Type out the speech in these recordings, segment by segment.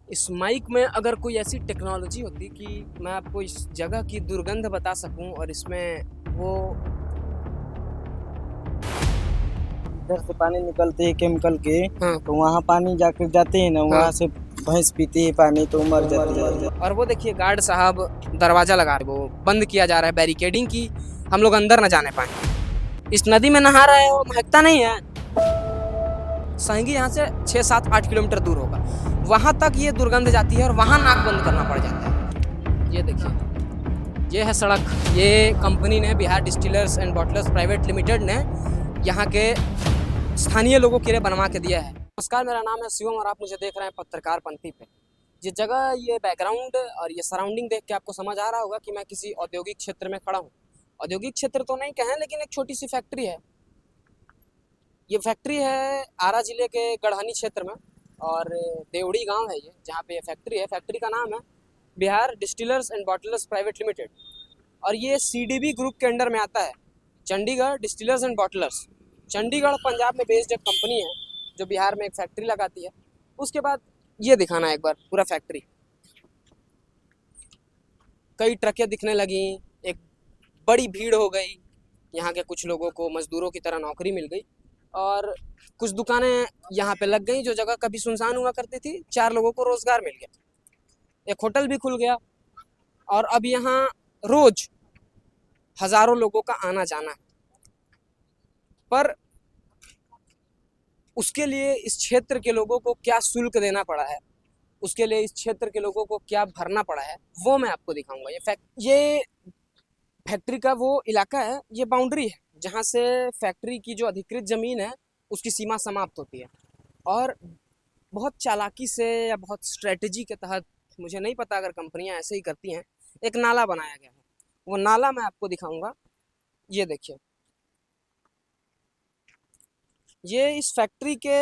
इस माइक में अगर कोई ऐसी टेक्नोलॉजी होती कि मैं आपको इस जगह की दुर्गंध बता सकूं और इसमें वो इधर से पानी निकलते है केमिकल के, हाँ तो वहाँ पानी जाकर जाते हैं ना, हाँ वहाँ से भैंस पीती है पानी तो मर जाती है। और वो देखिए गार्ड साहब दरवाजा लगा रहे, वो बंद किया जा रहा है बैरिकेडिंग की, हम लोग अंदर न जाने पाए। इस नदी में नहा रहे हो, महकता नहीं है। सहिंगी यहाँ से 6-7-8 किलोमीटर दूर होगा, वहां तक ये दुर्गंध जाती है और वहां नाक बंद करना पड़ जाता है। ये देखिए, ये है सड़क। ये कंपनी ने, Bihar distillers and bottlers private limited ने यहाँ के स्थानीय लोगों के लिए बनवा के दिया है। नमस्कार, मेरा नाम है शिवम और आप मुझे देख रहे हैं पत्रकार पंथी पे। ये जगह, ये बैकग्राउंड और ये सराउंडिंग देख के आपको समझ आ रहा होगा कि मैं किसी औद्योगिक क्षेत्र में खड़ा हूँ। औद्योगिक क्षेत्र तो नहीं कहें, लेकिन एक छोटी सी फैक्ट्री है। ये फैक्ट्री है आरा जिले के गढ़हनी क्षेत्र में, और देवड़ी गांव है ये जहाँ पे ये फैक्ट्री है। फैक्ट्री का नाम है Bihar distillers and bottlers private limited, और ये सीडीबी ग्रुप के अंडर में आता है। Chandigarh distillers and bottlers, Chandigarh Punjab में बेस्ड एक कंपनी है जो बिहार में एक फैक्ट्री लगाती है। उसके बाद ये दिखाना एक बार पूरा फैक्ट्री। कई ट्रकें दिखने लगी, एक बड़ी भीड़ हो गई, यहाँ के कुछ लोगों को मजदूरों की तरह नौकरी मिल गई, और कुछ दुकानें यहाँ पे लग गई जो जगह कभी सुनसान हुआ करती थी। 4 लोगों को रोजगार मिल गया, एक होटल भी खुल गया, और अब यहाँ रोज हजारों लोगों का आना जाना है। पर उसके लिए इस क्षेत्र के लोगों को क्या शुल्क देना पड़ा है, उसके लिए इस क्षेत्र के लोगों को क्या भरना पड़ा है, वो मैं आपको दिखाऊंगा। ये फैक्ट्री का वो इलाका है, ये बाउंड्री है जहाँ से फैक्ट्री की जो अधिकृत ज़मीन है उसकी सीमा समाप्त होती है। और बहुत चालाकी से या बहुत स्ट्रेटजी के तहत, मुझे नहीं पता, अगर कंपनियां ऐसे ही करती हैं, एक नाला बनाया गया है। वो नाला मैं आपको दिखाऊंगा। ये देखिए, ये इस फैक्ट्री के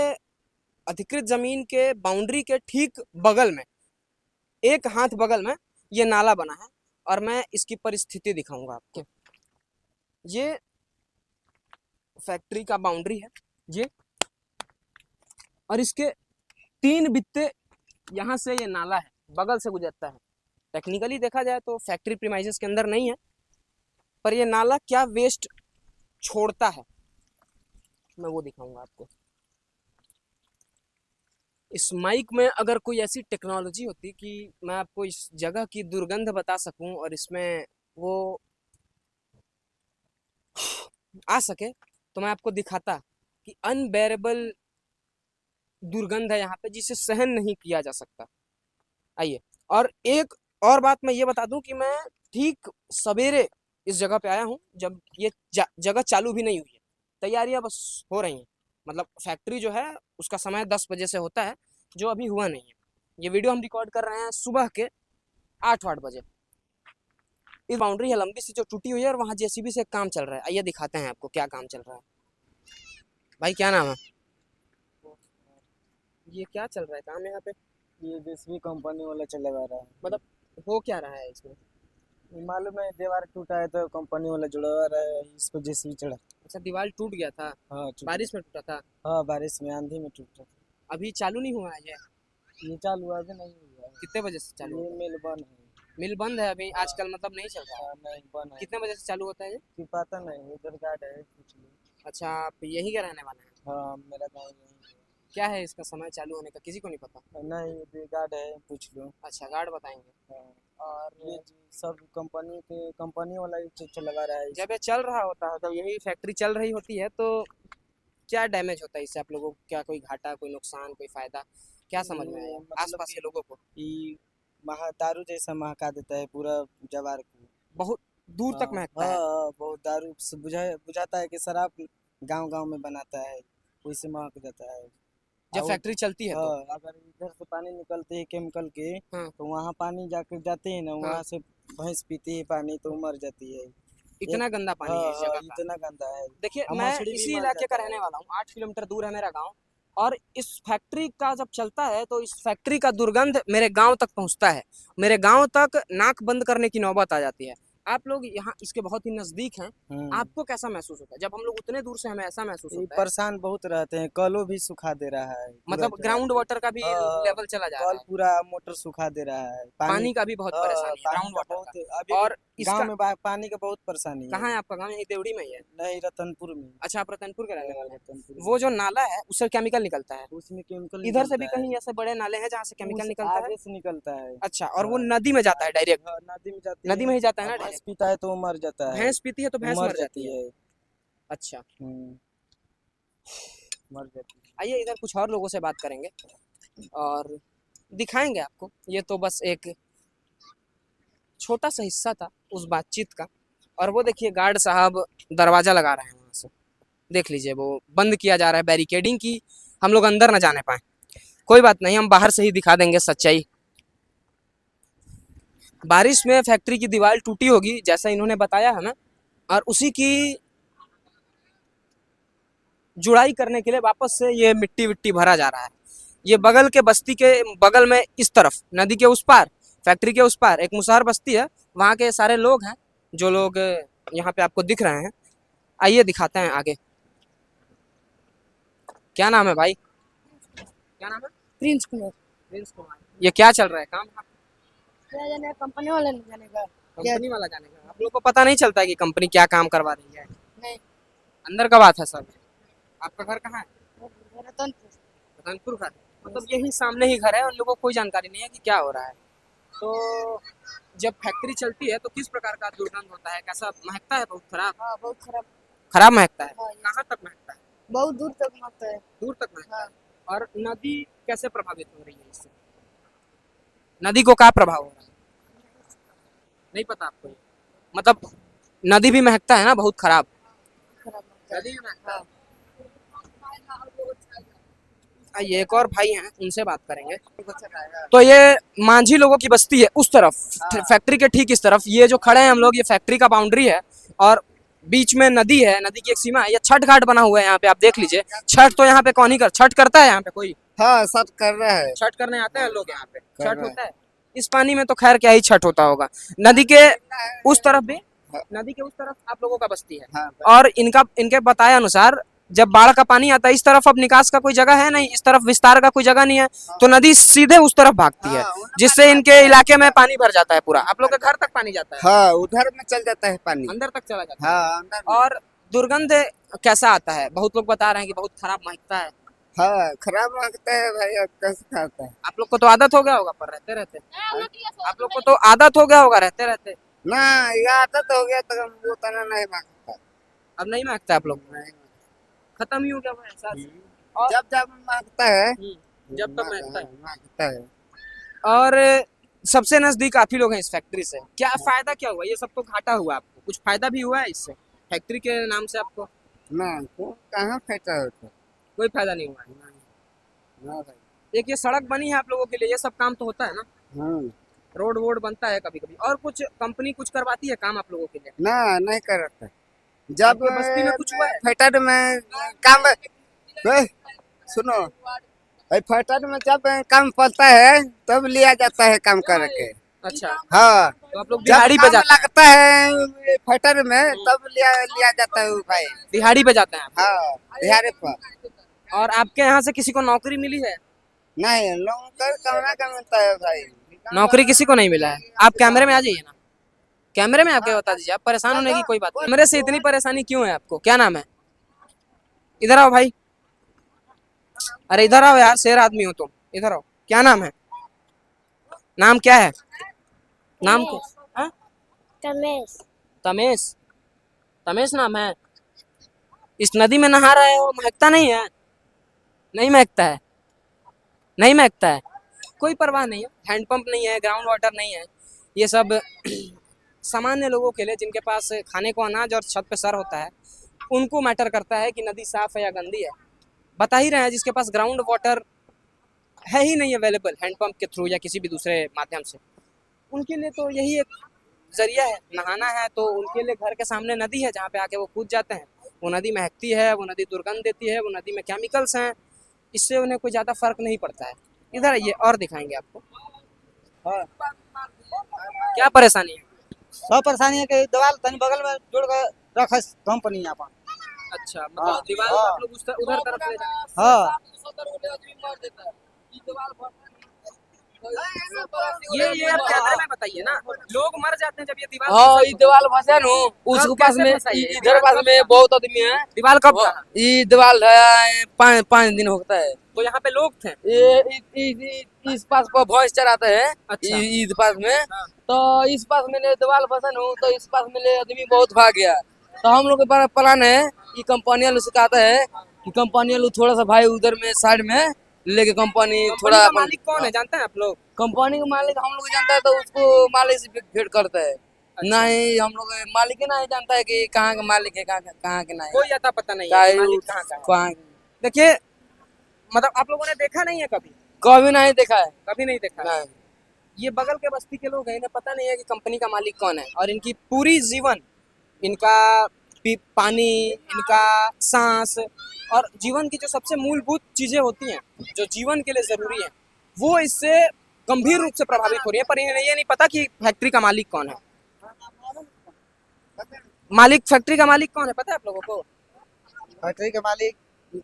अधिकृत ज़मीन के बाउंड्री के ठीक बगल में, एक हाथ बगल में ये नाला बना है, और मैं इसकी परिस्थिति दिखाऊंगा आपको। ये फैक्ट्री का बाउंड्री है ये, और इसके 3 बित्ते यहाँ से ये नाला है, बगल से गुजरता है। टेक्निकली देखा जाए तो फैक्ट्री प्रीमाइसेस के अंदर नहीं है, पर ये नाला क्या वेस्ट छोड़ता है मैं वो दिखाऊंगा आपको। इस माइक में अगर कोई ऐसी टेक्नोलॉजी होती कि मैं आपको इस जगह की दुर्गंध बता सकूं और इसमें वो आ सके, तो मैं आपको दिखाता कि अनबेरेबल दुर्गंध है यहाँ पे, जिसे सहन नहीं किया जा सकता। आइए, और एक और बात मैं ये बता दूं कि मैं ठीक सवेरे इस जगह पे आया हूँ जब ये जगह चालू भी नहीं हुई है। तैयारियां बस हो रही हैं, मतलब फैक्ट्री जो है उसका समय 10 बजे से होता है, जो अभी हुआ नहीं है। ये वीडियो हम रिकॉर्ड कर रहे हैं सुबह के 8-8 बजे। इस बाउंड्री है लंबी सी जो टूटी हुई है, और वहाँ जेसीबी से काम चल रहा है। आइए दिखाते हैं आपको क्या काम चल रहा है। भाई क्या नाम है? ये क्या चल रहा है काम यहाँ पे? ये जेसीबी कंपनी वाला चलवा रहा है। मतलब हो क्या रहा है इसमें? मालूम है, दीवार टूटा है तो कंपनी वाला जुड़वा रहा है, इस पर जेसीबी चढ़ा। अच्छा, दीवार टूट गया था? हाँ बारिश में टूटा था? हाँ, बारिश में, आंधी में टूटा था। अभी चालू नहीं हुआ है ये चालू अभी नहीं हुआ है। कितने बजे से चालू ये होता मिल बंद है। है? मिल बंद है अभी आजकल, मतलब नहीं चल रहा है? नहीं, बंद है। कितने बजे से चालू होता है ये? कि पता नहीं, इधर गार्ड है, पूछ लो। अच्छा, आप यहीं के रहने वाले हैं? हाँ, मेरा गाँव यहीं है। क्या है इसका समय चालू होने का, किसी को नहीं पता? नहीं, ये गार्ड है, पूछ लो। अच्छा, गार्ड बताएंगे। हाँ। और ये सब कंपनी वाला ही चलवा रहा है। जब ये चल रहा होता है, जब यही फैक्ट्री चल रही होती है, तो क्या डैमेज होता है इससे आप लोगों को? क्या कोई घाटा, कोई नुकसान, कोई फायदा, क्या समझ में आया मतलब आसपास के लोगों को? ये दारू जैसा महका देता है पूरा जवार को। बहुत दूर तक महकता है? बहुत दारू से बुझाता है कि शराब गांव गांव में बनाता है, वैसे महक जाता है जब फैक्ट्री चलती है तो? अगर इधर से पानी निकलते है केमिकल के, हाँ। तो वहाँ पानी जाकर जाते हैं ना, हाँ। वहाँ से भैंस पीती है पानी तो मर जाती है। इतना गंदा पानी है इस जगह का? इतना गंदा है। देखिए, हम मैं मछली भी इसी मर इलाके का जाता रहने है। वाला हूँ, 8 किलोमीटर दूर है मेरा गांव। और इस फैक्ट्री का जब चलता है तो इस फैक्ट्री का दुर्गंध मेरे गांव तक पहुंचता है। मेरे गांव तक नाक बंद करने की नौबत आ जाती है। आप लोग यहाँ इसके बहुत ही नजदीक हैं, हम्म। आपको कैसा महसूस होता है जब हम लोग उतने दूर से हमें ऐसा महसूस ये होता है? परेशान बहुत रहते हैं, कलो भी सुखा दे रहा है पूरा मतलब जो ग्राउंड है। वाटर का भी हाँ, लेवल चला जा रहा कल है, पूरा मोटर सुखा दे रहा है, पानी का भी बहुत हाँ, परेशानी है, पानी ग्राउंड का वाटर बहुत का। अभी और गांव इसका में पानी का बहुत परेशानी है। कहाँ है आपका गाँव? यही देवड़ी में ही है? नहीं, रतनपुर में। अच्छा, आप रतनपुर के रहने वाले हैं। रतनपुर वो में जो नाला है उससे केमिकल निकलता है, उसमें केमिकल इधर से भी निकलता है, कहीं ऐसे बड़े नाले हैं जहाँ से केमिकल उस निकलता है? आगे से निकलता है। अच्छा, और वो हाँ, नदी में जाता है डायरेक्ट? हाँ, नदी में जाती नदी है। में ही जाता है अब ना भैंस डायरेक्ट? पीता है तो वो मर जाता है, भैंस पीती है तो भैंस मर मर जाती है? जाती है। अच्छा, हम्म, मर जाती है। आइए इधर कुछ और लोगों से बात करेंगे और दिखाएंगे आपको। ये तो बस एक छोटा सा हिस्सा था उस बातचीत का। और वो देखिए गार्ड साहब दरवाजा लगा रहे हैं वहां से, देख लीजिए वो बंद किया जा रहा है बैरिकेडिंग की, हम लोग अंदर ना जाने पाए। कोई बात नहीं, हम बाहर से ही दिखा देंगे सच्चाई। बारिश में फैक्ट्री की दीवार टूटी होगी जैसा इन्होंने बताया हमें, और उसी की जुड़ाई करने के लिए वापस से ये मिट्टी विट्टी भरा जा रहा है। ये बगल के बस्ती के बगल में इस तरफ नदी के उस पार, फैक्ट्री के उस पार एक मुसहर बस्ती है, वहाँ के सारे लोग हैं जो लोग यहाँ पे आपको दिख रहे हैं। आइए दिखाते हैं आगे। क्या नाम है भाई? क्या नाम है? प्रिंस कुमार। प्रिंस कुमार। ये क्या चल रहा है काम? क्या जाने कंपनी वाले नहीं जानेगा। कंपनी वाला जाने का आप लोग को पता नहीं चलता है कि कंपनी क्या काम करवा रही है? नहीं, अंदर का बात है सब। आपका घर कहाँ है? रतनपुर। रतनपुर घर, मतलब यही सामने ही घर है, उन लोगों को कोई जानकारी नहीं है कि क्या हो रहा है। तो जब फैक्ट्री चलती है तो किस प्रकार का दुर्गंध होता है, कैसा महकता है? बहुत खराब। हाँ, बहुत खराब। खराब महकता है? हाँ, कहाँ तक महकता है? बहुत दूर तक मारता है। दूर तक महकता है। हाँ, और नदी कैसे प्रभावित हो रही है इससे? नदी को क्या प्रभाव हो रहा है? नहीं पता आपको ये? मतलब नदी भी महकता है ना बहुत खराब? खराब मारता है। नदी भी महकता है। ये एक और भाई हैं, उनसे बात करेंगे। तो ये मांझी लोगों की बस्ती है उस तरफ, फैक्ट्री के ठीक इस तरफ। ये जो खड़े हैं हम लोग, ये फैक्ट्री का बाउंड्री है और बीच में नदी है, नदी की एक सीमा है। ये छठ घाट बना हुआ है यहाँ पे, आप देख लीजिए। छठ तो यहाँ पे कौन ही छठ करता है यहाँ पे? कोई हाँ, सब कर रहा है। छठ करने आते हैं लोग यहाँ पे? छठ रहा है। होता है इस पानी में? तो खैर क्या ही छठ होता होगा। नदी के उस तरफ भी, नदी के उस तरफ आप लोगों का बस्ती है। हाँ, और इनके बताए अनुसार जब बाढ़ का पानी आता है इस तरफ, अब निकास का कोई जगह है नहीं, इस तरफ विस्तार का कोई जगह नहीं है, तो नदी सीधे उस तरफ भागती है, जिससे इनके इलाके में पानी भर जाता है पूरा। आप लोग के घर तक पानी जाता है? हाँ, उधर में चल जाता है पानी। अंदर तक चला जाता है? हाँ, अंदर में। और दुर्गंध कैसा आता है? बहुत लोग बता रहे हैं कि बहुत खराब महकता है। हाँ, खराब लगता है भाई, अब कैसे खाता है? आप लोग को तो आदत हो गया होगा पर रहते रहते? आप लोग को तो आदत हो गया होगा रहते रहते? ना, ये आदत हो गया तो हम वो तना नहीं मांगता। अब नहीं महकता आप लोग? नहीं। खत्म ही हो गया वो एहसास? और जब जब मांगता है, जब तक महकता है। मांगता है। और सबसे नजदीक आप ही लोग हैं इस फैक्ट्री से, क्या फायदा क्या हुआ? ये सब तो घाटा हुआ, आपको कुछ फायदा भी हुआ है इससे फैक्ट्री के नाम से? आपको ना, वो कहाँ फेंटा होता? कोई फायदा नहीं हुआ है? ना भाई। एक ये सड़क बनी है आप लोगों के लिए, ये सब काम तो होता है ना? हाँ, रोड वोड बनता है कभी कभी, और कुछ कंपनी कुछ करवाती है काम आप लोगों के लिए? ना, नहीं करता। जब आपके बस्ती में कुछ हुआ है? फैक्ट्री में काम, ए, सुनो, फैक्ट्री में जब काम पड़ता है तब लिया जाता है काम करके। अच्छा, हाँ, तो आप लोग जब दिहाड़ी पे काम जाते हैं? लगता है फैक्ट्री में तब लिया जाता है वो भाई। दिहाड़ी पे जाते हैं आप? हाँ, दिहाड़ी पर। और आपके यहाँ से किसी को नौकरी मिली है? नहीं, लोगों का कमाना का मिलता है भाई। नौकरी किसी को नहीं मिला है। आप कैमरे में आ जाइए ना, कैमरे में आपके बता दीजिए। आप परेशान होने की कोई बात नहीं। कैमरे से इतनी परेशानी क्यों है आपको? क्या नाम है? इधर आओ भाई, अरे इधर आओ यार, शेर आदमी हो तुम, इधर आओ। क्या नाम है? नाम क्या है? नाम क्या? हाँ? तमेश। तमेश? तमेश नाम है? इस नदी में नहा रहे हो, महकता नहीं है? नहीं महकता है? नहीं महकता है? कोई परवाह नहीं है, हैंडपंप नहीं है, ग्राउंड वाटर नहीं है, ये सब सामान्य लोगों के लिए जिनके पास खाने को अनाज और छत पे सर होता है, उनको मैटर करता है कि नदी साफ है या गंदी है। बता ही रहे हैं, जिसके पास ग्राउंड वाटर है ही नहीं अवेलेबल हैंडपंप के थ्रू या किसी भी दूसरे माध्यम से, उनके लिए तो यही एक जरिया है, नहाना है तो उनके लिए घर के सामने नदी है जहाँ पे आके वो कूद जाते हैं। वो नदी महकती है, वो नदी दुर्गंध देती है, वो नदी में केमिकल्स हैं, इससे उन्हें कोई ज़्यादा फर्क नहीं पड़ता है। इधर ये और दिखाएंगे आपको। हाँ, क्या परेशानी है? सब परेशानी है कि दीवार तनी बगल में जोड़ के रख कंपनी अपन। अच्छा हाँ, मतलब दीवार हाँ। आप लोग उधर तरफ ले जाए। हाँ ये आप क्या करें बताइए ना, लोग मर जाते हैं जब ये दीवार हाँ फंसा ये तो। दीवार फंसा नु उसके कब पास कैसे में फंसा ये? इधर पास में बहुत आदमी है। दीवार कब था? ये दीवार है 5 दिन होता है। तो यहाँ पे लोग थे। इस पास पर भैंस चराते हैं। अच्छा। इस पास में तो इस पास में दीवार फंसा नु तो इस पास में आदमी बहुत भाग गया। तो हम लोग के प्लान है कि कंपनी वालों से कहते हैं कि कंपनी वालों थोड़ा सा भाई उधर में साइड में लेके कंपनी थोड़ा का अपन मालिक कौन है जानते हैं आप लोग? कंपनी का मालिक हम लोग जानता है तो उसको मालिक से भेंट करता है। नहीं हम लोग मालिक ही नहीं जानता है कि कहाँ का मालिक है कहाँ के नहीं। कोई अता पता नहीं क्या है है कि मालिक उस- कहाँ का है। कहाँ देखिए मतलब आप लोगों ने देखा नहीं है कभी? कभी नहीं देखा है। कभी नहीं देखा। नहीं ये बगल के बस्ती के लोग हैं, इन्हें पता नहीं है कि कंपनी का मालिक कौन है और इनकी पूरी जीवन, इनका पानी, इनका सांस और जीवन की जो सबसे मूलभूत चीजें होती हैं जो जीवन के लिए जरूरी है वो इससे गंभीर रूप से प्रभावित हो रही है। पर इन्हें ये नहीं पता कि फैक्ट्री का मालिक कौन है। फैक्ट्री का मालिक कौन है पता है आप लोगों को? फैक्ट्री के मालिक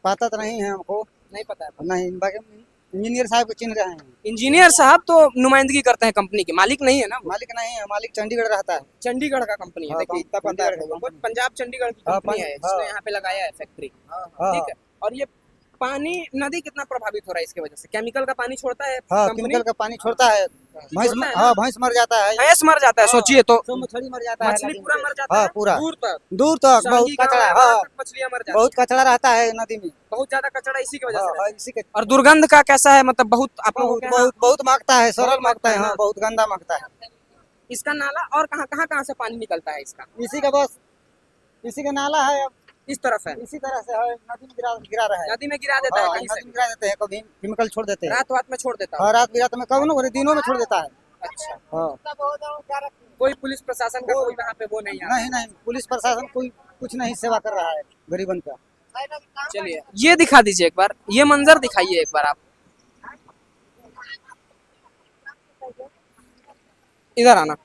पता तो नहीं है हमको, नहीं पता है। नहीं बाकी इंजीनियर साहब को चिन्ह रहे हैं। इंजीनियर साहब तो नुमाइंदगी करते हैं कंपनी की, मालिक नहीं है ना वो। मालिक नहीं है, मालिक चंडीगढ़ रहता है। चंडीगढ़ का कंपनी है। हाँ, देखिए इतना पता है चंडीगढ़ का लोगों को, कंपनी। पंजाब चंडीगढ़ की हाँ, कंपनी है हाँ। जिसने यहाँ पे लगाया है फैक्ट्री। हाँ ठीक है। और ये पानी नदी कितना प्रभावित हो रहा है इसके वजह से? केमिकल का पानी छोड़ता है हाँ कंपनी, केमिकल का पानी छोड़ता है। भैंस छोड़ता है ना? हाँ भैंस मर जाता है। भैंस मर जाता है। सोचिए तो तो मछली मर जाता है। मछली नदी पूरा में। मर जाता हाँ है पूरा दूर तक। दूर तक बहुत सांगी गाँव कचरा। है, वहाँ हाँ तक मछलियाँ मर जाती बहुत कचरा रहता है नदी में। है। बहुत ज्यादा कचरा इसी की वजह हाँ, से रहता हाँ, है। इसी के और दुर्गंध का कैसा है मतलब बहुत आप लोगों बहुत के यहाँ बहुत बहुत मांगता है, सरल बहुत मांगता है। मांगता है हाँ ना? बहुत गंदा मांगता है। इसका नाला और कहाँ से पानी निकलता है इसका? इसी का बस इसी का नाला है। अब इस तरफ है, इसी तरह से है, नदी में गिरा रहा है। नदी में गिरा देता है हाँ, कहीं से नदी में गिरा देते हैं, कभी केमिकल छोड़ देते हैं। रात में छोड़ देता है। हाँ रात बिरात में कभी ना दिनों में छोड़ देता है। अच्छा। हाँ कोई पुलिस प्रशासन का कोई वहाँ पे वो नहीं है? नहीं पुलिस प्रशासन कोई कुछ नहीं सेवा कर रहा है गरीबन का। चलिए ये दिखा दीजिए एक बार, ये मंजर दिखाइए एक बार आप। इधर आना,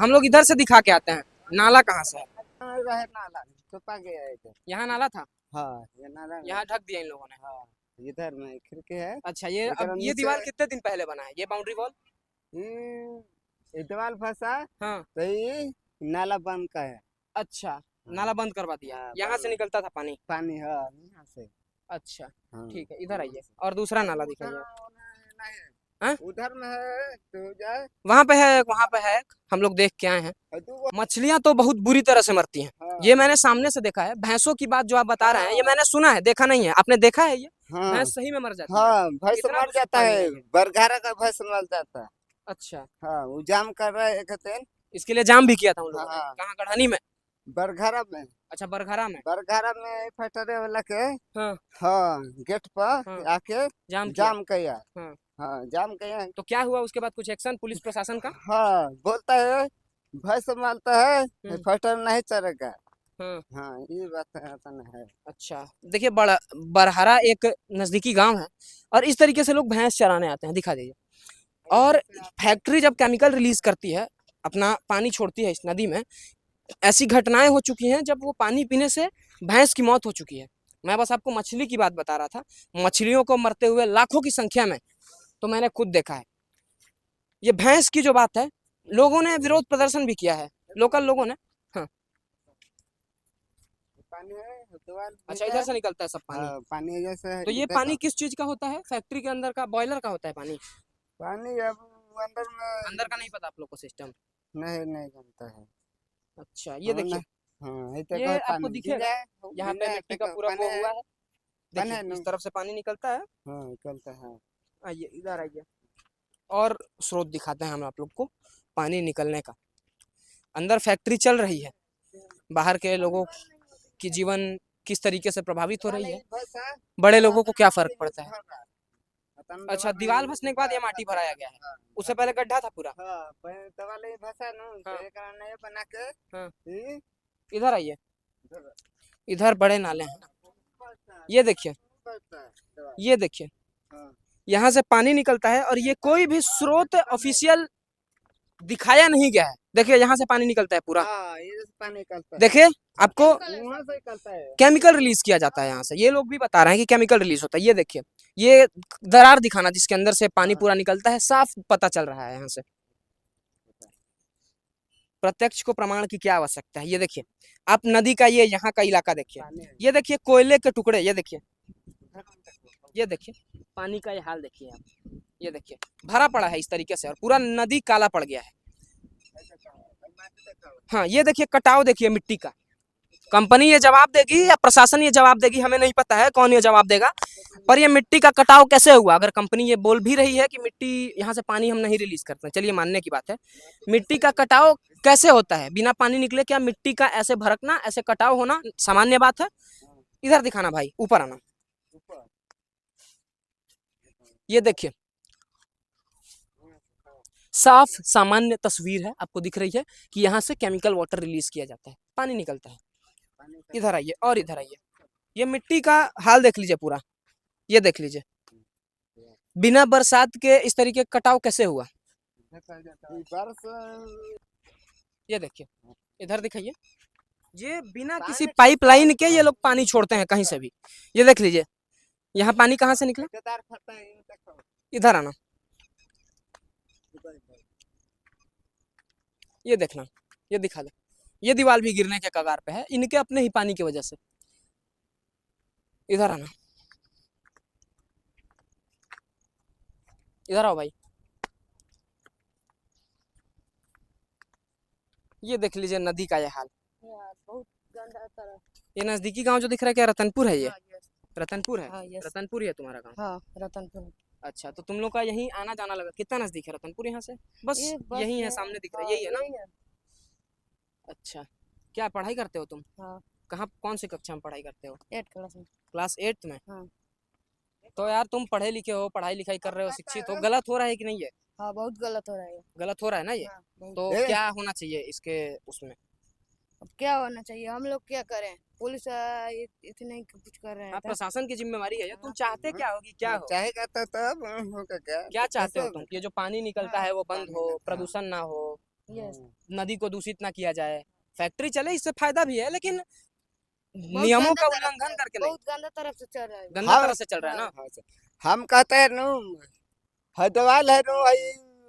हम लोग इधर से दिखा के आते हैं। नाला कहाँ से है? नाला छुपा गया है इधर। यहाँ नाला था, हाँ ये नाला यहाँ ढक दिया इन लोगों ने। हाँ इधर में खिड़की है। अच्छा ये इधर अब ये नीचे- दीवार कितने दिन पहले बना है ये बाउंड्री वॉल? ये दीवार फंसा हाँ तो ये नाला बंद का है। अच्छा, नाला बंद करवा दिया, हाँ, यहाँ से बंद। निकलता था पानी। पानी है यहाँ से। अच्छा हाँ। ठीक है, इधर आइए और दूसरा नाला दिखाइए। हाँ? उधर में है तो जाए वहाँ पे है, हम लोग देख के आए हैं। मछलियाँ तो बहुत बुरी तरह से मरती हैं। हाँ। ये मैंने सामने से देखा है। भैंसों की बात जो आप बता रहे हैं ये मैंने सुना है, देखा नहीं है। आपने देखा है ये? हाँ भैंस सही में मर जाती है? हाँ भैंस कितना मर दूषित जाता पानी है। है ये? बरघारा का भैंस मर जाता है। अच्छा, हाँ वो जाम कर रहा है एक दिन इसके लिए जाम भी किया था उन लोगों ने। हाँ। कहाँ? गढ़हनी में? बरघारा में। अच्छा बरघरा में बरघारा में फैक्ट्री वाला के हाँ। हाँ गेट पर हाँ। आके जाम किया। जाम किया। हाँ। हाँ जाम किया। तो क्या हुआ उसके बाद? कुछ एक्शन पुलिस प्रशासन का? हाँ बोलता है भैंस मारता है फैक्ट्री नहीं चलेगा। हाँ। हाँ ये बात है ऐसा है। अच्छा देखिए, बरहरा एक नजदीकी गांव है और इस तरीके से लोग भैंस चराने आते हैं। दिखा दीजिए। और फैक्ट्री जब केमिकल रिलीज करती है, अपना पानी छोड़ती है इस नदी में, ऐसी घटनाएं हो चुकी हैं जब वो पानी पीने से भैंस की मौत हो चुकी है। मैं बस आपको मछली की बात बता रहा था, मछलियों को मरते हुए लाखों की संख्या में तो मैंने खुद देखा है। ये भैंस की जो बात है, लोगों ने विरोध प्रदर्शन भी किया है, लोकल लोगों ने। हाँ पानी है दीवार अच्छा, इधर से निकलता है सब पानी। हाँ, पानी जैसे है तो ये इधर पानी का। किस चीज का होता है? फैक्ट्री के अंदर का बॉयलर का होता है पानी? पानी अब अंदर में अंदर का नहीं पता आप लोग को सिस्टम? नहीं जानता है। अच्छा ये देखिए, हाँ ये आपको दिखेगा यहाँ पे मिट्टी का पूरा वो हुआ है। पानी देखिए है ना? इस तरफ से पानी निकलता है। हाँ निकलता है। आइए इधर आइए और स्रोत दिखाते हैं हम आप लोग को पानी निकलने का। अंदर फैक्ट्री चल रही है, बाहर के लोगों की जीवन किस तरीके से प्रभावित हो रही है, बड़े लोगों को क्या फर्क पड़ता है। अच्छा, दीवार धंसने के बाद ये माटी भराया गया है, उससे पहले गड्ढा था पूरा। हाँ पहले दवाले भाषा ना हाँ। एक नया बना के हाँ। ये इधर आइए, इधर बड़े नाले हैं, ये देखिए, ये देखिए, हाँ। यहाँ से पानी निकलता है और ये कोई भी स्रोत ऑफिशियल दिखाया नहीं गया है। देखिए यहाँ से पानी निकलता है पूरा, हाँ ये से पानी निकलता है, देखिए आपको वहाँ से निकलता है। केमिकल रिलीज किया जाता है यहाँ से, ये लोग भी बता रहे हैं कि केमिकल रिलीज होता है। ये देखिए, ये दरार दिखाना जिसके अंदर से पानी पूरा निकलता है, साफ पता चल रहा है यहाँ से। प्रत्यक्ष को प्रमाण की क्या आवश्यकता है। ये देखिए आप नदी का ये यहाँ का इलाका देखिए, ये देखिए कोयले के टुकड़े, ये देखिए, ये देखिए पानी का ये हाल देखिए आप, ये देखिए भरा पड़ा है इस तरीके से और पूरा नदी काला पड़ गया है। हाँ ये देखिए कटाव देखिए मिट्टी का, कंपनी ये जवाब देगी या प्रशासन ये जवाब देगी, हमें नहीं पता है कौन ये जवाब देगा, पर ये मिट्टी का कटाव कैसे हुआ। अगर कंपनी ये बोल भी रही है कि मिट्टी यहाँ से पानी हम नहीं रिलीज करते, चलिए मानने की बात है, मिट्टी का कटाव कैसे होता है बिना पानी निकले? क्या मिट्टी का ऐसे भड़कना, ऐसे कटाव होना सामान्य बात है? इधर दिखाना भाई, ऊपर आना, ये देखिए साफ सामान्य तस्वीर है, आपको दिख रही है कि यहाँ से केमिकल वाटर रिलीज किया जाता है, पानी निकलता है। इधर आइए और इधर आइए, ये मिट्टी का हाल देख लीजिए पूरा, ये देख लीजिए बिना बरसात के इस तरीके का कटाव कैसे हुआ। ये देखिए इधर दिखाइए, ये बिना किसी पाइपलाइन के ये लोग पानी छोड़ते हैं कहीं से भी। ये देख लीजिए यहाँ पानी कहाँ से निकला, इधर आना, ये देखना, ये दिखा दे, ये दीवार भी गिरने के कगार पे है, इनके अपने ही पानी की वजह से। इधर आना, इधर आओ भाई, ये देख लीजिए नदी का ये हाल। बहुत गंदा तरह। ये नजदीकी गांव जो दिख रहा है क्या रतनपुर है ये? हाँ, यस। रतनपुर है? हाँ, यस। रतनपुर ही है तुम्हारा गांव? हाँ, रतनपुर। अच्छा, तो तुम लोग का यहीं आना जाना लगा, कितना नजदीक है रतनपुर यहाँ से? बस बस यही है, में- सामने दिख रहा हाँ, है, यही है ना? यही है। अच्छा, क्या पढ़ाई करते हो तुम? हाँ, कहाँ, कौन सी कक्षा में पढ़ाई करते हो? 8 क्लास में। क्लास 8 में? हाँ। तो यार तुम पढ़े लिखे हो, पढ़ाई लिखाई कर रहे हो, शिक्षित हो, गलत हो रहा है कि नहीं है? हाँ, बहुत गलत हो रहा है ये। गलत हो रहा है ना ये? हाँ, बहुत। तो ए? क्या होना चाहिए इसके उसमें? अब क्या होना चाहिए, हम लोग क्या करें, पुलिस इतने ही कुछ कर रहे हैं। हाँ, प्रशासन की जिम्मेवारी है ये। तुम चाहते क्या हो कि क्या हो? चाहेगा तो तब होगा क्या? क्या चाहते हो कैसे तुम? कि ये जो पानी निकलता है वो बंद हो, प्रदूषण ना हो, यस। नदी को दूषित ना किया जाए, फैक्ट्री चले, इससे फायदा भी है, लेकिन नियमों का उल्लंघन करके नहीं, बहुत गंदा तरफ से चल रहा है। गंदा हाँ। तरह से चल रहा है ना। हाँ, हम कहते हैं नु हदवाल है नु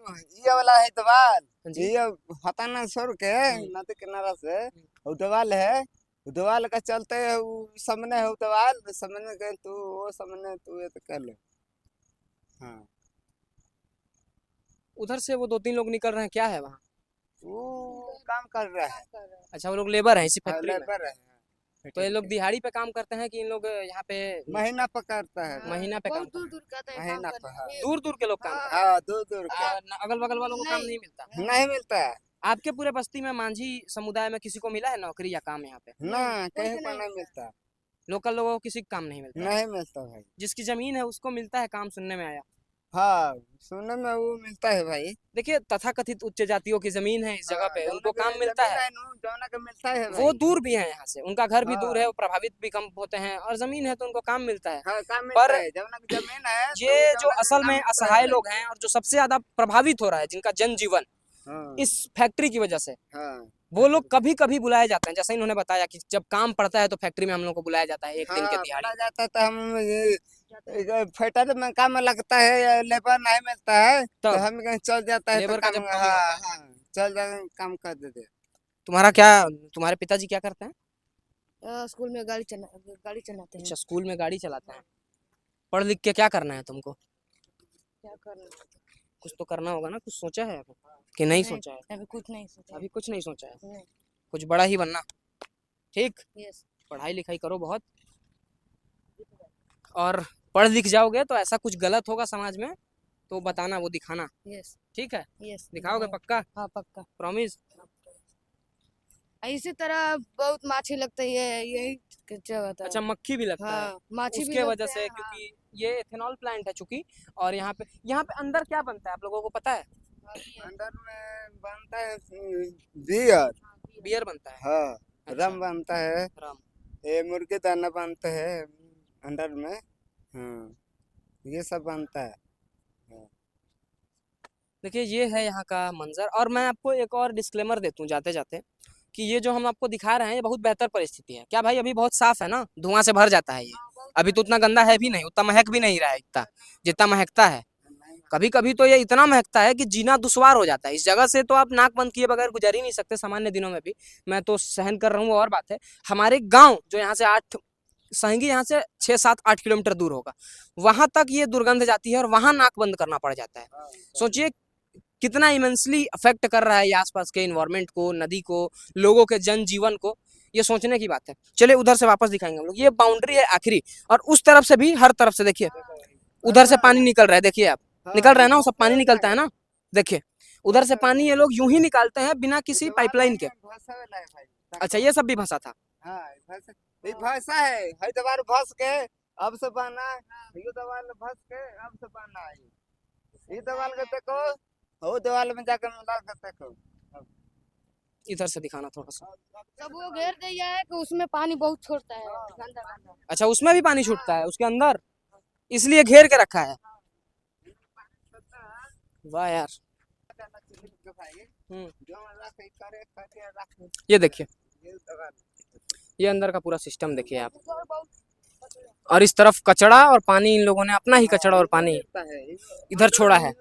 ये वाला है दवाल, जी। ये होता ना सर के नदी किनारा से उदवाल है, उदवाल का चलते है सामने है उदवाल, सामने के तू वो सामने तू ये तो कर ले। हाँ उधर से वो 2-3 लोग निकल रहे हैं, क्या है वहाँ? वो काम कर रहा है, अच्छा, वो लोग लेबर हैं इसी फैक्ट्री में? लेबर है। तो ये लोग दिहाड़ी पे काम करते हैं कि इन लोग यहाँ पे महीना पकड़ता है, महीना पे काम बहुत दूर दूर का आता है काम महीना करने। पे, हाँ। दूर दूर के लोग काम करते हाँ दूर दूर हैं, का अगल बगल वालों को काम नहीं। नहीं मिलता? नहीं मिलता है आपके पूरे बस्ती में मांझी समुदाय में किसी को मिला है नौकरी या काम यहाँ पे? ना, कोई कहीं को पर नहीं नहीं मिलता, लोकल लोगों को किसी को काम नहीं मिलता? नहीं मिलता भाई। जिसकी जमीन है उसको मिलता है काम, सुनने में आया। हाँ सुनने में वो मिलता है भाई, देखिए तथाकथित उच्च जातियों की जमीन है इस जगह पे, उनको काम मिलता है, जौना का मिलता है वो भाई। दूर भी है यहाँ से, उनका घर भी हाँ। दूर है, वो प्रभावित भी कम होते हैं, और जमीन है तो उनको काम मिलता है। हाँ काम पर मिलता है, जौना की जमीन है तो ये जो जौना का असल काम में मिलता है असहाय भाई। लोग हैं और जो सबसे ज्यादा प्रभावित हो रहा है, जिनका जनजीवन हाँ, इस फैक्ट्री की वजह से, हाँ, वो लोग कभी कभी बुलाए जाते हैं। जैसे इन्होंने बताया कि जब काम पड़ता है तो फैक्ट्री में हम लोग को बुलाया जाता है, एक दिन के हाँ, दिहाड़ी। बोला जाता है तो हम ये फैक्ट्री में काम लगता है या लेबर नहीं मिलता है तो तब हम कहीं चल जाता है तो लेबर का काम, जब कमी हाँ होता है। हाँ चल जाते काम कर देते। तुम्हारा क्या, तुम्हारे पिताजी क्या करते हैं? स्कूल में गाड़ी चलाते हैं। अच्छा, स्कूल में गाड़ी चलाते हैं। पढ़ लिख के क्या करना है तुमको? क्या करना है? कुछ तो करना होगा ना, कुछ सोचा है कि नहीं सोचा है? अभी कुछ नहीं सोचा। अभी कुछ नहीं सोचा है, नहीं। कुछ बड़ा ही बनना। ठीक, यस। पढ़ाई लिखाई करो बहुत, और पढ़ लिख जाओगे तो ऐसा कुछ गलत होगा समाज में तो बताना, वो दिखाना। यस। ठीक है, यस। दिखाओगे पक्का? हाँ पक्का। प्रॉमिस? इसी तरह बहुत माछी लगती है, यही जगह था। अच्छा, मक्खी भी लगता है हाँ, माछी भी उसके लगते वजह से, हैं, क्योंकि ये एथेनॉल प्लांट है चूंकि, और यहाँ पे अंदर क्या बनता है आप लोगों को पता है? अंदर में बनता है बियर, बियर बनता है। हाँ अच्छा। रम बनता है, राम, ये मुर्गी दाना बनता है अंदर में, हाँ ये सब बनता है। देखिए ये है यहाँ का मंजर, और मैं आपको एक और डिस्क्लेमर देता हूँ जाते जाते कि ये जो हम आपको दिखा रहे हैं ये बहुत बेहतर परिस्थिति है। क्या भाई, अभी बहुत साफ है ना, धुआं से भर जाता है ये, अभी तो उतना गंदा है भी नहीं, उतना महक भी नहीं रहा है इतना जितना महकता है। कभी कभी तो ये इतना महकता है कि जीना दुश्वार हो जाता है। इस जगह से तो आप नाक बंद किए बगैर गुजर ही नहीं सकते सामान्य दिनों में भी। मैं तो सहन कर रहा हूँ, और बात है। हमारे गांव जो यहाँ से 8 सहिंगी यहाँ से 6-7-8 किलोमीटर दूर होगा, वहां तक ये दुर्गंध जाती है और वहां नाक बंद करना पड़ जाता है। सोचिए कितना इमेंसली अफेक्ट कर रहा है ये आसपास के इन्वायरमेंट को, नदी को, लोगों के जनजीवन को। ये सोचने की बात है। चलिए उधर से वापस दिखाएंगे हम लोग। ये बाउंड्री है आखिरी, और उस तरफ से भी, हर तरफ से देखिए उधर से पानी निकल रहा है। देखिए आप, निकल रहा है ना, वो सब पानी निकलता है ना। देखिए उधर से पानी ये लोग यूं ही निकालते हैं बिना किसी पाइपलाइन के। अच्छा, ये सब भी फंसा था। भाषा है दवार भस के अब से बना, ये दवाल भस के अब से बना है। ये दवाल के देखो, वो दवाल में जाकर मिला के देखो। इधर से दिखाना थोड़ा सा। सब वो घेर दिया है कि उसमें पानी बहुत छोड़ता है, गंदा गंदा। अच्छा, उसमें भी पानी छूटता है उसके अंदर, इसलिए घेर के रखा है। वाह यार। ये देखिए, ये अंदर का पूरा सिस्टम देखिए आप, और इस तरफ कचड़ा और पानी। इन लोगों ने अपना ही कचड़ा और पानी इधर छोड़ा है,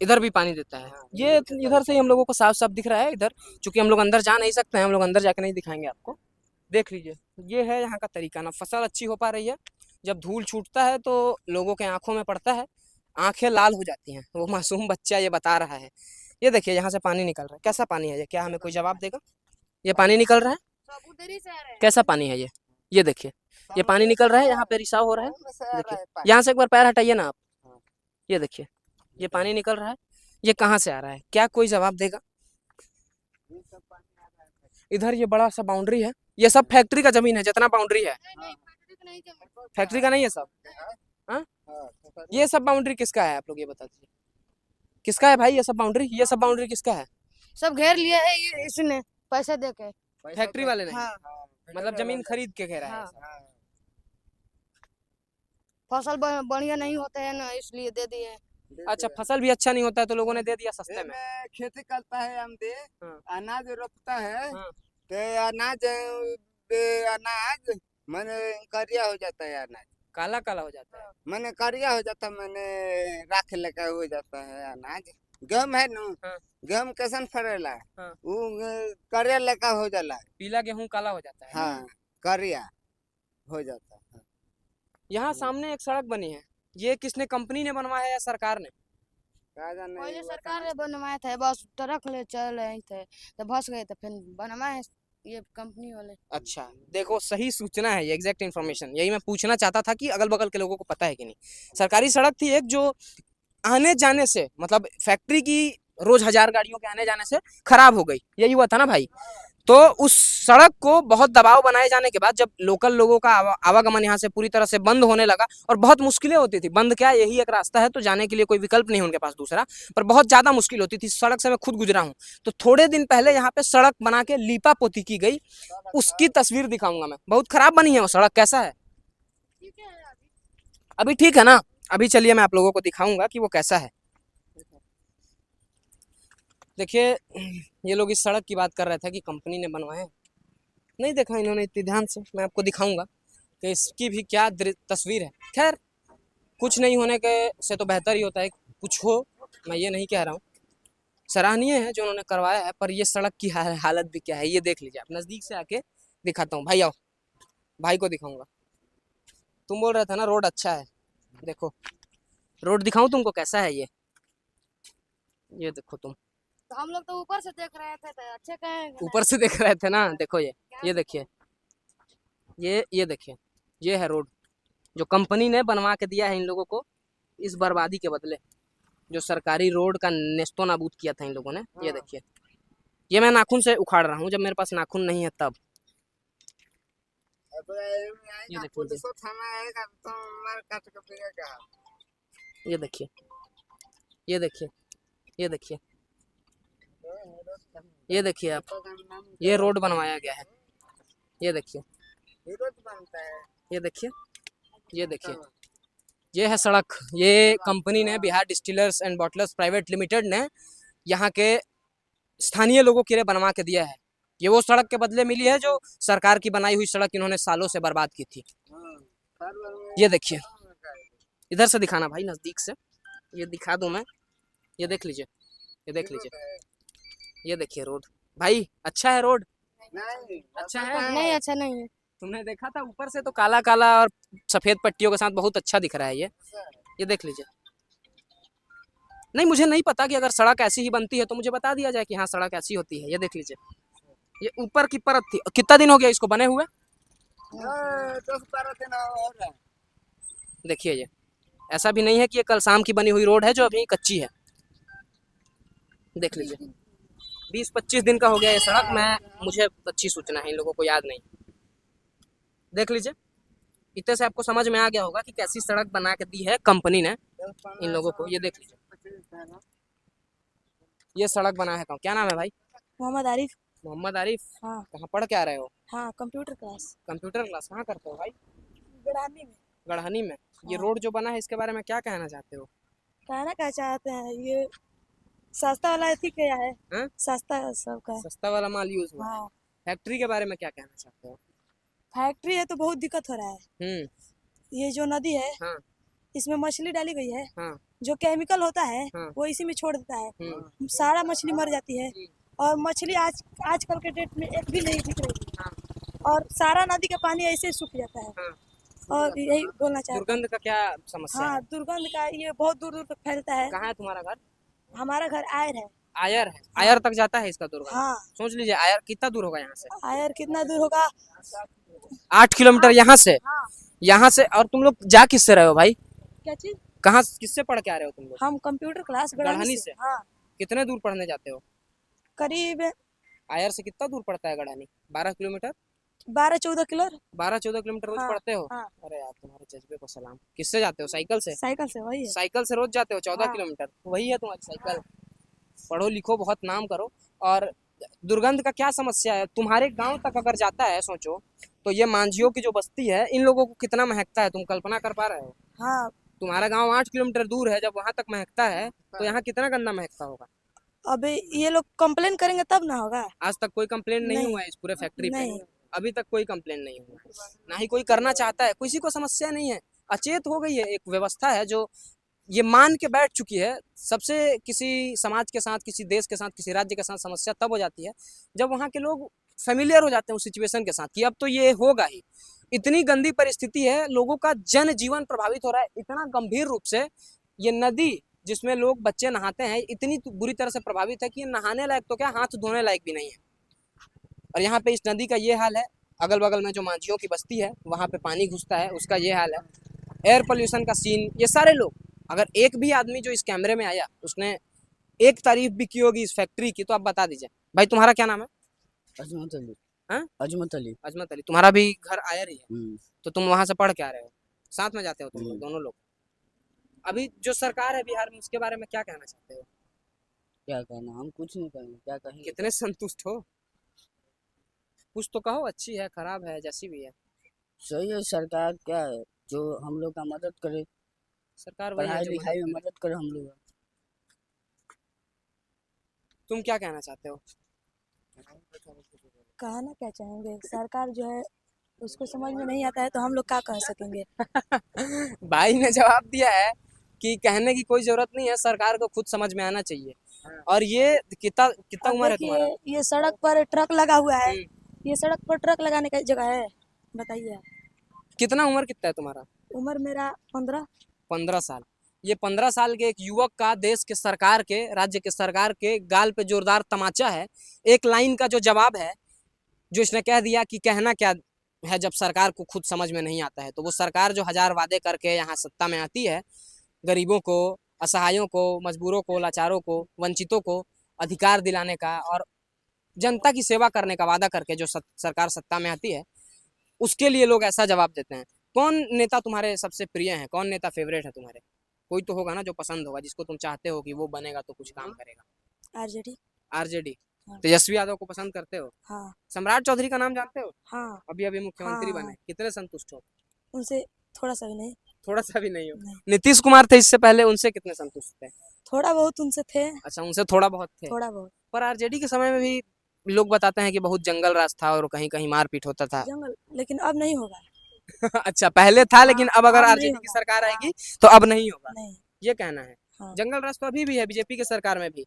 इधर भी पानी देता है। ये इधर से ही हम लोगों को साफ साफ दिख रहा है इधर, चूंकि हम लोग अंदर जा नहीं सकते हैं, हम लोग अंदर जाके नहीं दिखाएंगे आपको। देख लीजिए, ये है यहाँ का तरीका ना। फसल अच्छी हो पा रही है, जब धूल छूटता है तो लोगों के आंखों में पड़ता है, आंखें लाल हो जाती हैं। वो मासूम बच्चा ये बता रहा है। ये देखिए यहाँ से पानी निकल रहा है। कैसा पानी है ये? क्या हमें कोई जवाब देगा? ये पानी निकल रहा है, सब उधर ही से आ रहे हैं। कैसा पानी है ये देखिए, ये पानी निकल रहा है, यहाँ पे रिसाव हो रहा है। देखिए यहाँ से एक बार पैर हटाइए ना आप, ये देखिए ये पानी निकल रहा है। ये कहाँ से आ रहा है? क्या कोई जवाब देगा? इधर ये बड़ा सा बाउंड्री है, ये सब फैक्ट्री का जमीन है जितना बाउंड्री है। नहीं, फैक्ट्री का नहीं जमीन। फैक्ट्री का नहीं है सब। हाँ, ये सब बाउंड्री किसका है? आप लोग ये बता दीजिए, किसका है भाई ये सब बाउंड्री? ये सब बाउंड्री किसका है? सब घेर लिया है इसने पैसे दे के। फैक्ट्री वाले ने? हाँ, मतलब जमीन खरीद के घेरा है। हाँ। फसल बढ़िया नहीं होता है ना, इसलिए दे दिए। अच्छा, फसल भी अच्छा नहीं होता है तो लोगों ने दे दिया सस्ते में। खेती करता है हम दे, हाँ। अनाज रोपता है, हाँ। तो अनाज अनाज मैंने करिया हो जाता है, अनाज काला काला हो जाता है। मैंने करिया हो जाता है, मैंने राख लेकर हो जाता है अनाज। गेहूं है ना, हाँ। गेहूं कैसन फरेला, हाँ। वो करिया लेकर हो जाला। पीला गेहूं काला हो जाता है। हाँ, करिया हो जाता है। यहाँ सामने एक सड़क बनी है, ये किसने, कंपनी ने बनवाया है या सरकार ने? क्या जाने पहले ये सरकार ने बनवाए थे, बस ट्रक ले चल रहे थे तो फंस गए, तो फिर बनवाए ये कंपनी वाले। अच्छा, देखो सही सूचना है ये, एग्जैक्ट इन्फॉर्मेशन यही मैं पूछना चाहता था कि अगल बगल के लोगों को पता है कि नहीं। सरकारी सड़क थी एक, जो आने जाने से, मतलब फैक्ट्री की रोज 1000 गाड़ियों के आने जाने से खराब हो गई, यही हुआ था ना भाई। तो उस सड़क को बहुत दबाव बनाए जाने के बाद जब लोकल लोगों का आवागमन यहाँ से पूरी तरह से बंद होने लगा, और बहुत मुश्किलें होती थी, बंद क्या, यही एक रास्ता है तो जाने के लिए कोई विकल्प नहीं उनके पास दूसरा, पर बहुत ज्यादा मुश्किल होती थी। सड़क से मैं खुद गुजरा हूँ। तो थोड़े दिन पहले यहाँ पे सड़क बना के लीपा पोती की गई, उसकी तस्वीर दिखाऊंगा मैं। बहुत खराब बनी है वो सड़क। कैसा है अभी? ठीक है ना? अभी चलिए मैं आप लोगों को दिखाऊंगा कि वो कैसा है। देखिए ये लोग इस सड़क की बात कर रहे थे कि कंपनी ने बनवाए, नहीं देखा इन्होंने इतनी ध्यान से। मैं आपको दिखाऊंगा कि इसकी भी क्या तस्वीर है। खैर, कुछ नहीं होने के से तो बेहतर ही होता है कुछ हो, मैं ये नहीं कह रहा हूँ। सराहनीय है जो उन्होंने करवाया है, पर ये सड़क की हालत भी क्या है ये देख लीजिए आप। नज़दीक से आके दिखाता हूँ। भाई आओ, भाई को दिखाऊंगा। तुम बोल रहे थे ना रोड अच्छा है, देखो रोड दिखाऊं तुमको कैसा है ये देखो तुम। तो हम लोग तो ऊपर से देख रहे थे तो अच्छे कहेंगे। ऊपर से देख रहे थे ना, देखो ये देखिए, ये देखिए, ये है रोड जो कंपनी ने बनवा के दिया है इन लोगों को इस बर्बादी के बदले। जो सरकारी रोड का नेस्तो नाबूद किया था इन लोगों ने। ये देखिए, ये मैं नाखून से उखाड़ रहा हूँ, जब मेरे पास नाखून नहीं है तब। ये देखिए, ये देखिए, ये देखिए, ये देखिए, ये देखिए आप, ये रोड बनवाया गया है। ये देखिए, ये देखिए, ये देखिए, ये है सड़क। ये कंपनी ने, Bihar distillers and bottlers private limited ने यहाँ के स्थानीय लोगों के लिए बनवा के दिया है। ये वो सड़क के बदले मिली है जो सरकार की बनाई हुई सड़क इन्होंने सालों से बर्बाद की थी। ये देखिए, इधर से दिखाना भाई, नजदीक से ये दिखा दूं मैं। ये देख लीजिए, ये देख लीजिए, ये देखिए रोड। भाई अच्छा है रोड? नहीं अच्छा है? नहीं अच्छा नहीं है। तुमने देखा था ऊपर से तो काला काला और सफेद पट्टियों के साथ बहुत अच्छा दिख रहा है ये देख लीजिए। नहीं, मुझे नहीं पता कि अगर सड़क ऐसी ही बनती है तो मुझे बता दिया जाए कि हाँ सड़क ऐसी होती है। ये देख लीजिए, ये ऊपर की परत थी। कितना दिन हो गया इसको बने हुए? 10-12 दिन और है। देखिए, ये ऐसा भी नहीं है कि ये कल शाम की बनी हुई रोड है जो अभी कच्ची है। देख लीजिए, 20-25 दिन का हो गया ये सड़क। मुझे अच्छी सूचना है, इन लोगों को याद नहीं। देख लीजिए, इतने से आपको समझ में आ गया होगा कि कैसी सड़क बना के दी है कंपनी ने इन लोगों को। ये देख लीजिए, ये सड़क बना है। क्या नाम है भाई? मोहम्मद आरिफ। मोहम्मद आरिफ। हाँ। कहाँ पढ़ के आ रहे हो? हाँ, कंप्यूटर क्लास। कंप्यूटर क्लास कहाँ करते हो भाई? गड़ानी में। गढ़हनी में। ये हाँ। रोड जो बना है इसके बारे में क्या कहना चाहते हो? कहना क्या चाहते हैं, ये सस्ता वाला थी क्या है? हाँ? सस्ता है सबका। सस्ता वाला माल यूज हुआ है। हाँ। फैक्ट्री के बारे में क्या कहना चाहते हो? फैक्ट्री है तो बहुत दिक्कत हो रहा है। ये जो नदी है, हाँ। इसमें मछली डाली गई है। हाँ। जो केमिकल होता है हाँ। वो इसी में छोड़ देता है। हम्म। सारा मछली मर जाती है और मछली आजकल के डेट में एक भी नहीं दिख रही। हाँ। और सारा नदी का पानी ऐसे ही सूख जाता है। हाँ। और यही बोलना चाहते हैं। दुर्गंध का क्या समस्या हाँ, है? दुर्गंध का ये बहुत दूर दूर तक फैलता है। कहाँ है तुम्हारा घर? हमारा घर आयर है। आयर है? आयर तक जाता है इसका दुर्गंध? हाँ। सोच लीजिए, आयर कितना दूर होगा यहाँ से? आयर कितना दूर होगा? 8 किलोमीटर यहाँ से। हाँ। यहाँ से। और तुम लोग जा किससे रहे हो भाई? क्या चीज? कहाँ किससे पढ़ के आ रहे हो तुम लोग? हम कंप्यूटर क्लास गढ़हनी से। हाँ। कितने दूर पढ़ने जाते हो? करीब आयर से कितना दूर पड़ता है गढ़हनी? 12 किलोमीटर? 12-14 किलो। 12-14 किलोमीटर रोज हाँ, पढ़ते हो? हाँ। अरे यार, तुम्हारे जज्बे को सलाम। किससे जाते हो? साइकिल से? साइकिल से, वही है। साइकिल से रोज जाते हो 14 हाँ। किलोमीटर? वही है तुम्हारी साइकिल। पढ़ो लिखो, बहुत नाम करो। और दुर्गंध का क्या समस्या है? तुम्हारे गांव तक अगर जाता है, सोचो तो ये मांझियों की जो बस्ती है, इन लोगों को कितना महकता है, तुम कल्पना कर पा रहे हो? हाँ। तुम्हारा गांव 8 किलोमीटर दूर है, जब वहां तक महकता है तो यहाँ कितना गंदा महकता होगा? अबे ये लोग कंप्लेन करेंगे तब ना होगा। आज तक कोई कंप्लेन नहीं नहीं। हुआ है इस पूरे फैक्ट्री पे? नहीं। अभी तक कोई कंप्लेन नहीं हुआ है, ना ही कोई करना चाहता है। किसी को समस्या नहीं है, अचेत हो गई है। एक व्यवस्था है जो ये मान के बैठ चुकी है। सबसे किसी समाज के साथ, किसी देश के साथ, किसी राज्य के साथ समस्या तब हो जाती है जब वहाँ के लोग फेमिलियर हो जाते हैं उस सिचुएशन के साथ कि अब तो ये होगा ही। इतनी गंदी परिस्थिति है, लोगों का जन जीवन प्रभावित हो रहा है इतना गंभीर रूप से। ये नदी जिसमें लोग बच्चे नहाते हैं इतनी बुरी तरह से प्रभावित है कि ये नहाने लायक तो क्या, हाथ धोने लायक भी नहीं है। और यहाँ पे इस नदी का ये हाल है। अगल बगल में जो मांझियों की बस्ती है वहाँ पे पानी घुसता है, उसका ये हाल है। एयर पोल्यूशन का सीन, ये सारे लोग, अगर एक भी आदमी जो इस कैमरे में आया उसने एक तारीफ भी की होगी इस फैक्ट्री की तो आप बता दीजिए। भाई तुम्हारा क्या नाम है? अजमत अली। हाँ? अजमत अली। अजमत अली। तुम्हारा भी घर आयर ही है? तो तुम वहां से पढ़ के आ रहे हो, साथ में जाते हो तुम लोग दोनों लोग? अभी जो सरकार है बिहार में उसके बारे में क्या कहना चाहते हो? क्या कहना, हम कुछ नहीं कहेंगे, क्या कहेंगे। कितने संतुष्ट हो? कुछ तो कहो, अच्छी है, खराब है, जैसी भी है। सही है, सरकार क्या है जो हम लोग का मदद करे, सरकार वही है पढ़ाई जो लिखाई मदद में करे। मदद करे हम लोग। तुम क्या कहना चाहते हो? कहना क्या चाहेंगे, सरकार जो है उसको समझ में नहीं आता है तो हम लोग क्या कह सकेंगे। भाई ने जवाब दिया है कि कहने की कोई जरूरत नहीं है, सरकार को खुद समझ में आना चाहिए। और ये कितना कितना अब उम्र है देखिए, तुम्हारा? ये सड़क पर ट्रक लगा हुआ है। ये सड़क पर ट्रक लगाने का जगह है? बताइए। कितना उम्र कितना है तुम्हारा? उम्र मेरा 15। 15 साल। ये 15 साल के एक युवक का देश के सरकार के, राज्य के सरकार के गाल पे जोरदार तमाचा है। एक लाइन का जो जवाब है, जो इसने कह दिया कि कहना क्या है जब सरकार को खुद समझ में नहीं आता है। तो वो सरकार जो हजार वादे करके यहाँ सत्ता में आती है, गरीबों को, असहायों को, मजबूरों को, लाचारों को, वंचितों को अधिकार दिलाने का और जनता की सेवा करने का वादा करके जो सरकार सत्ता में आती है, उसके लिए लोग ऐसा जवाब देते हैं। कौन नेता तुम्हारे सबसे प्रिय है? कौन नेता फेवरेट है तुम्हारे? कोई तो होगा ना जो पसंद होगा, जिसको तुम चाहते हो कि वो बनेगा तो कुछ काम करेगा। आरजेडी। आरजेडी। हाँ। तेजस्वी यादव को पसंद करते हो? हाँ। सम्राट चौधरी का नाम जानते हो? हाँ। अभी अभी मुख्यमंत्री हाँ। बने, कितने संतुष्ट हो? उनसे थोड़ा सा भी नहीं। थोड़ा सा भी नहीं हो। नहीं। नीतीश कुमार थे इससे पहले, उनसे कितने संतुष्ट थे? थोड़ा बहुत उनसे थे, अच्छा, उनसे थोड़ा बहुत थे। थोड़ा बहुत। पर आरजेडी के समय में भी लोग बताते हैं कि बहुत जंगल राज था और कहीं कहीं मारपीट होता था। जंगल, लेकिन अब नहीं होगा। अच्छा, पहले था लेकिन अब अगर अब नहीं आरजेडी की होगा। सरकार आएगी तो अब नहीं होगा, नहीं। ये कहना है। हाँ। जंगल राज तो अभी भी है, बीजेपी के सरकार में भी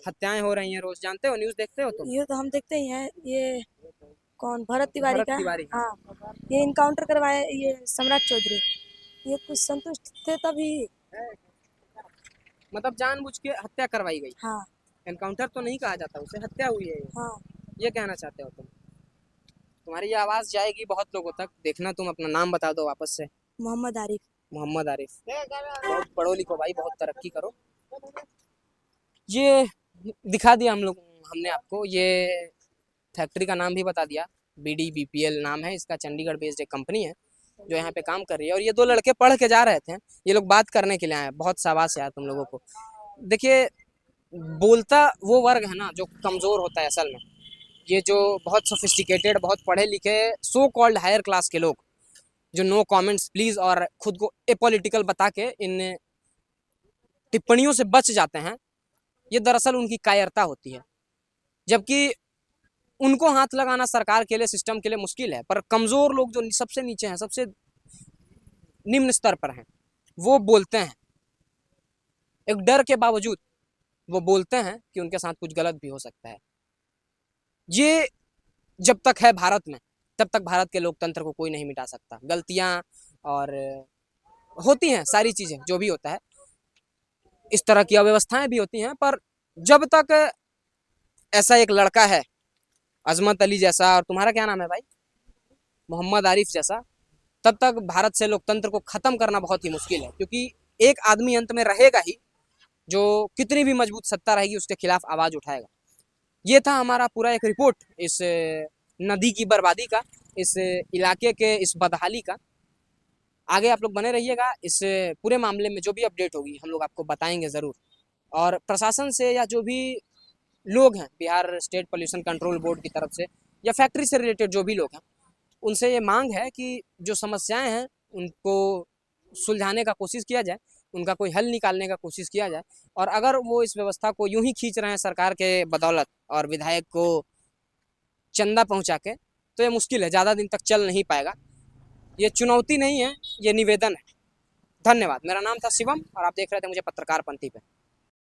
हत्याएं हो रही हैं रोज, जानते हो, न्यूज देखते हो तुम? ये तो हम देखते ही हैं। ये कौन, भरत तिवारी भरत का? तिवारी, हाँ। हाँ, ये इनकाउंटर करवाए ये सम्राट चौधरी, ये कुछ संतुष्ट थे तभी। मतलब जानबूझ के हत्या करवाई गई। हाँ। एनकाउंटर तो नहीं कहा जाता उसे, हत्या हुई है ये। हाँ। ये कहना चाहते हो तुम? तुम्हारी ये आवाज जाएगी बहुत लोगों तक, देखना। तुम अपना नाम बता दो वापस से। मोहम्मद आरिफ। मोहम्मद आरिफ। बहुत पढ़ो लिखो भाई, बहुत तरक्की करो। ये दिखा दिया हमने आपको, ये फैक्ट्री का नाम भी बता दिया। BDBPL नाम है इसका, चंडीगढ़ बेस्ड एक कंपनी है जो यहाँ पे काम कर रही है। और ये दो लड़के पढ़ के जा रहे थे, ये लोग बात करने के लिए आए। बहुत शाबाश यार तुम लोगों को। देखिए, बोलता वो वर्ग है ना जो कमजोर होता है असल में। ये जो बहुत सोफिस्टिकेटेड, बहुत पढ़े लिखे, सो कॉल्ड हायर क्लास के लोग जो नो कमेंट्स प्लीज और खुद को एपॉलिटिकल बता के इन टिप्पणियों से बच जाते हैं, ये दरअसल उनकी कायरता होती है। जबकि उनको हाथ लगाना सरकार के लिए, सिस्टम के लिए मुश्किल है, पर कमजोर लोग जो सबसे नीचे हैं, सबसे निम्न स्तर पर हैं, वो बोलते हैं। एक डर के बावजूद वो बोलते हैं कि उनके साथ कुछ गलत भी हो सकता है। ये जब तक है भारत में, तब तक भारत के लोकतंत्र को कोई नहीं मिटा सकता। गलतियां और होती हैं, सारी चीजें जो भी होता है, इस तरह की अव्यवस्थाएं भी होती हैं, पर जब तक ऐसा एक लड़का है अजमत अली जैसा, और तुम्हारा क्या नाम है भाई? मोहम्मद आरिफ जैसा, तब तक भारत से लोकतंत्र को खत्म करना बहुत ही मुश्किल है। क्योंकि एक आदमी अंत में रहेगा ही जो कितनी भी मजबूत सत्ता रहेगी उसके खिलाफ आवाज उठाएगा। ये था हमारा पूरा एक रिपोर्ट इस नदी की बर्बादी का, इस इलाके के इस बदहाली का। आगे आप लोग बने रहिएगा, इस पूरे मामले में जो भी अपडेट होगी हम लोग आपको बताएंगे ज़रूर। और प्रशासन से या जो भी लोग हैं Bihar state pollution control board की तरफ से, या फैक्ट्री से रिलेटेड जो भी लोग हैं, उनसे ये मांग है कि जो समस्याएं हैं उनको सुलझाने का कोशिश किया जाए, उनका कोई हल निकालने का कोशिश किया जाए। और अगर वो इस व्यवस्था को यूं ही खींच रहे हैं सरकार के बदौलत और विधायक को चंदा पहुंचा के, तो ये मुश्किल है, ज़्यादा दिन तक चल नहीं पाएगा। ये चुनौती नहीं है, ये निवेदन है। धन्यवाद। मेरा नाम था शिवम और आप देख रहे थे मुझे पत्रकार पंथी पे।